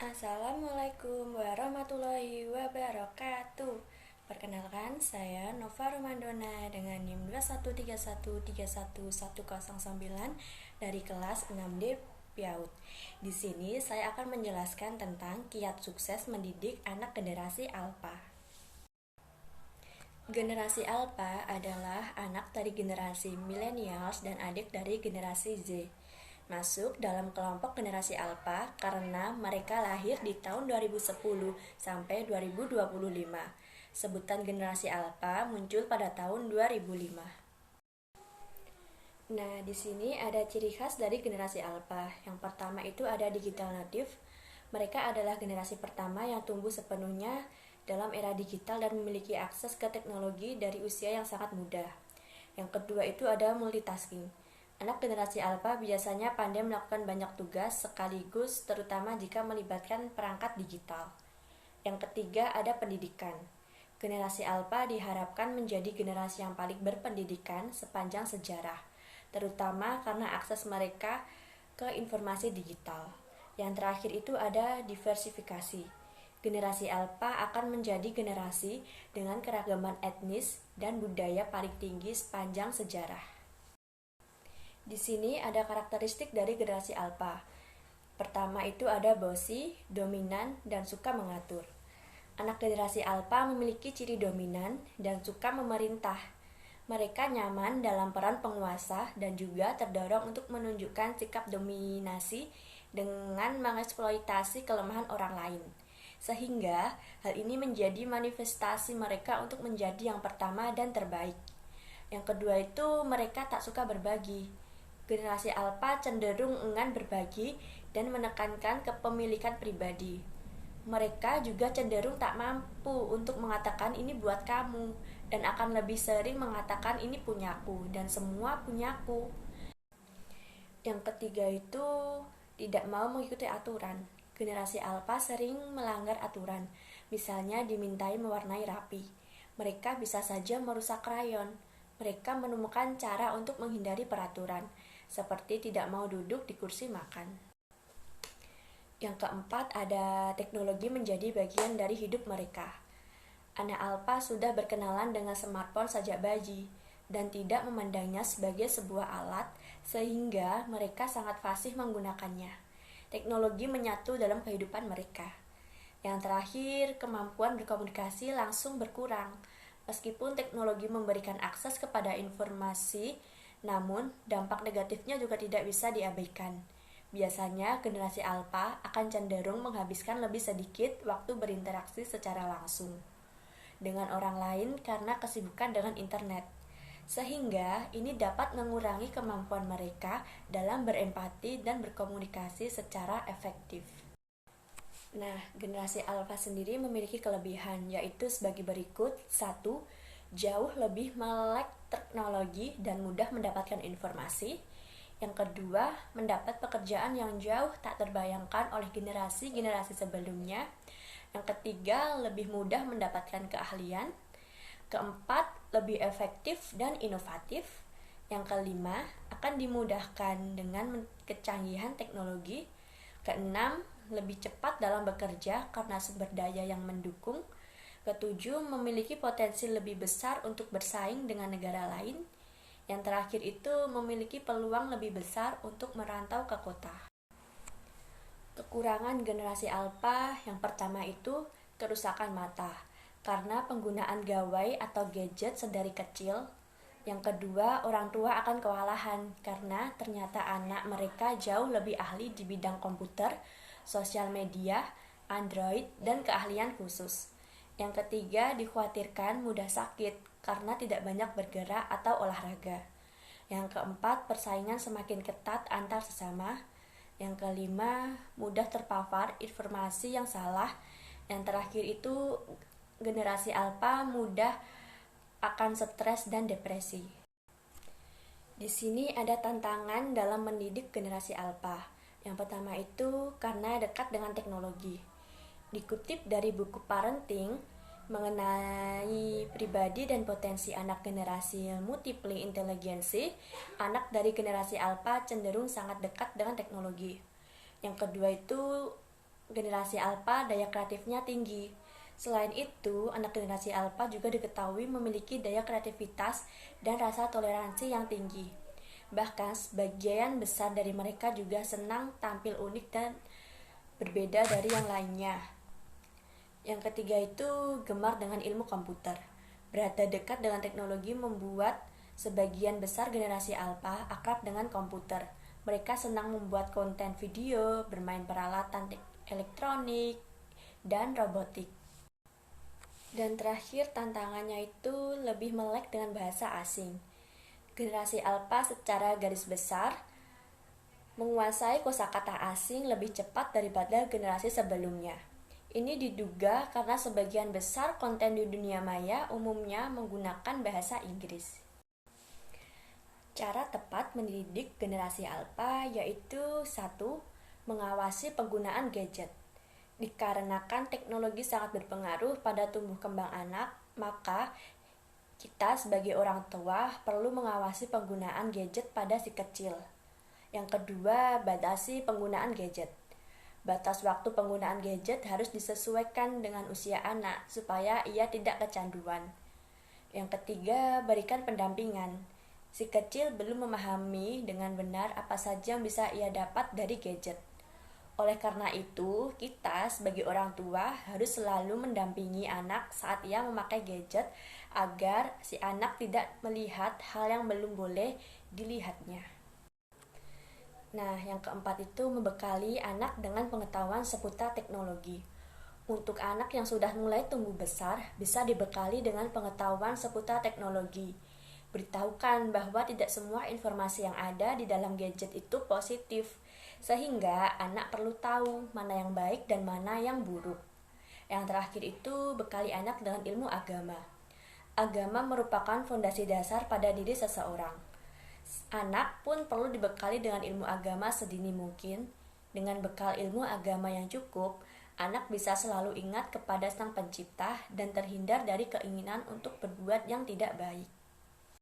Assalamualaikum warahmatullahi wabarakatuh. Perkenalkan, saya Nova Romandona dengan NIM 213131109 dari kelas 6D PAUD. Di sini saya akan menjelaskan tentang kiat sukses mendidik anak generasi Alpha. Generasi Alpha adalah anak dari generasi millennials dan adik dari generasi Z. Masuk dalam kelompok generasi Alpha karena mereka lahir di tahun 2010 sampai 2025. Sebutan generasi Alpha muncul pada tahun 2005. Nah, di sini ada ciri khas dari generasi Alpha. Yang pertama itu ada digital native. Mereka adalah generasi pertama yang tumbuh sepenuhnya dalam era digital dan memiliki akses ke teknologi dari usia yang sangat muda. Yang kedua itu ada multitasking. Anak generasi Alpha biasanya pandai melakukan banyak tugas sekaligus, terutama jika melibatkan perangkat digital. Yang ketiga ada pendidikan. Generasi Alpha diharapkan menjadi generasi yang paling berpendidikan sepanjang sejarah, terutama karena akses mereka ke informasi digital. Yang terakhir itu ada diversifikasi. Generasi Alpha akan menjadi generasi dengan keragaman etnis dan budaya paling tinggi sepanjang sejarah. Di sini ada karakteristik dari generasi Alpha. Pertama itu ada bossy, dominan, dan suka mengatur. Anak generasi Alpha memiliki ciri dominan dan suka memerintah. Mereka nyaman dalam peran penguasa dan juga terdorong untuk menunjukkan sikap dominasi dengan mengeksploitasi kelemahan orang lain. Sehingga hal ini menjadi manifestasi mereka untuk menjadi yang pertama dan terbaik. Yang kedua itu mereka tak suka berbagi. Generasi Alpha cenderung enggan berbagi dan menekankan kepemilikan pribadi. Mereka juga cenderung tak mampu untuk mengatakan ini buat kamu dan akan lebih sering mengatakan ini punyaku dan semua punyaku. Yang ketiga itu tidak mau mengikuti aturan. Generasi Alpha sering melanggar aturan, misalnya dimintai mewarnai rapi. Mereka bisa saja merusak krayon. Mereka menemukan cara untuk menghindari peraturan, seperti tidak mau duduk di kursi makan. Yang keempat ada teknologi menjadi bagian dari hidup mereka. Anak Alpha sudah berkenalan dengan smartphone sejak bayi dan tidak memandangnya sebagai sebuah alat, sehingga mereka sangat fasih menggunakannya. Teknologi menyatu dalam kehidupan mereka. Yang terakhir, kemampuan berkomunikasi langsung berkurang. Meskipun teknologi memberikan akses kepada informasi, namun dampak negatifnya juga tidak bisa diabaikan. Biasanya generasi Alpha akan cenderung menghabiskan lebih sedikit waktu berinteraksi secara langsung dengan orang lain karena kesibukan dengan internet. Sehingga ini dapat mengurangi kemampuan mereka dalam berempati dan berkomunikasi secara efektif. Nah, generasi Alpha sendiri memiliki kelebihan, yaitu sebagai berikut. 1. Jauh lebih melek teknologi dan mudah mendapatkan informasi. Yang kedua, mendapat pekerjaan yang jauh tak terbayangkan oleh generasi-generasi sebelumnya. Yang ketiga, lebih mudah mendapatkan keahlian. Keempat, lebih efektif dan inovatif. Yang kelima, akan dimudahkan dengan kecanggihan teknologi. Keenam, lebih cepat dalam bekerja karena sumber daya yang mendukung. Ketujuh, memiliki potensi lebih besar untuk bersaing dengan negara lain. Yang terakhir itu memiliki peluang lebih besar untuk merantau ke kota. Kekurangan generasi Alpha yang pertama itu kerusakan mata karena penggunaan gawai atau gadget sedari kecil. Yang kedua, orang tua akan kewalahan karena ternyata anak mereka jauh lebih ahli di bidang komputer, sosial media, Android, dan keahlian khusus. Yang ketiga, dikhawatirkan mudah sakit karena tidak banyak bergerak atau olahraga. Yang keempat, persaingan semakin ketat antar sesama. Yang kelima, mudah terpapar informasi yang salah. Yang terakhir itu generasi Alpha mudah akan stres dan depresi. Di sini ada tantangan dalam mendidik generasi Alpha. Yang pertama itu karena dekat dengan teknologi. Dikutip dari buku Parenting mengenai pribadi dan potensi anak generasi multiple intelligency, anak dari generasi Alpha cenderung sangat dekat dengan teknologi. Yang kedua itu generasi alfa daya kreatifnya tinggi. Selain itu, anak generasi alfa juga diketahui memiliki daya kreativitas dan rasa toleransi yang tinggi. Bahkan sebagian besar dari mereka juga senang tampil unik dan berbeda dari yang lainnya. Yang ketiga itu gemar dengan ilmu komputer. Berada dekat dengan teknologi membuat sebagian besar generasi alfa akrab dengan komputer. Mereka senang membuat konten video, bermain peralatan elektronik, dan robotik. Dan terakhir, tantangannya itu lebih melek dengan bahasa asing. Generasi alfa secara garis besar menguasai kosakata asing lebih cepat daripada generasi sebelumnya. Ini diduga karena sebagian besar konten di dunia maya umumnya menggunakan bahasa Inggris. Cara tepat mendidik generasi alfa yaitu 1. Mengawasi penggunaan gadget. Dikarenakan teknologi sangat berpengaruh pada tumbuh kembang anak, maka kita sebagai orang tua perlu mengawasi penggunaan gadget pada si kecil. Yang kedua, batasi penggunaan gadget. Batas waktu penggunaan gadget harus disesuaikan dengan usia anak supaya ia tidak kecanduan. Yang ketiga, berikan pendampingan. Si kecil belum memahami dengan benar apa saja yang bisa ia dapat dari gadget. Oleh karena itu, kita sebagai orang tua harus selalu mendampingi anak saat ia memakai gadget agar si anak tidak melihat hal yang belum boleh dilihatnya. Nah, yang keempat itu membekali anak dengan pengetahuan seputar teknologi. Untuk anak yang sudah mulai tumbuh besar, bisa dibekali dengan pengetahuan seputar teknologi. Beritahukan bahwa tidak semua informasi yang ada di dalam gadget itu positif, sehingga anak perlu tahu mana yang baik dan mana yang buruk. Yang terakhir itu bekali anak dengan ilmu agama. Agama merupakan fondasi dasar pada diri seseorang. Anak pun perlu dibekali dengan ilmu agama sedini mungkin. Dengan bekal ilmu agama yang cukup, anak bisa selalu ingat kepada Sang Pencipta dan terhindar dari keinginan untuk berbuat yang tidak baik.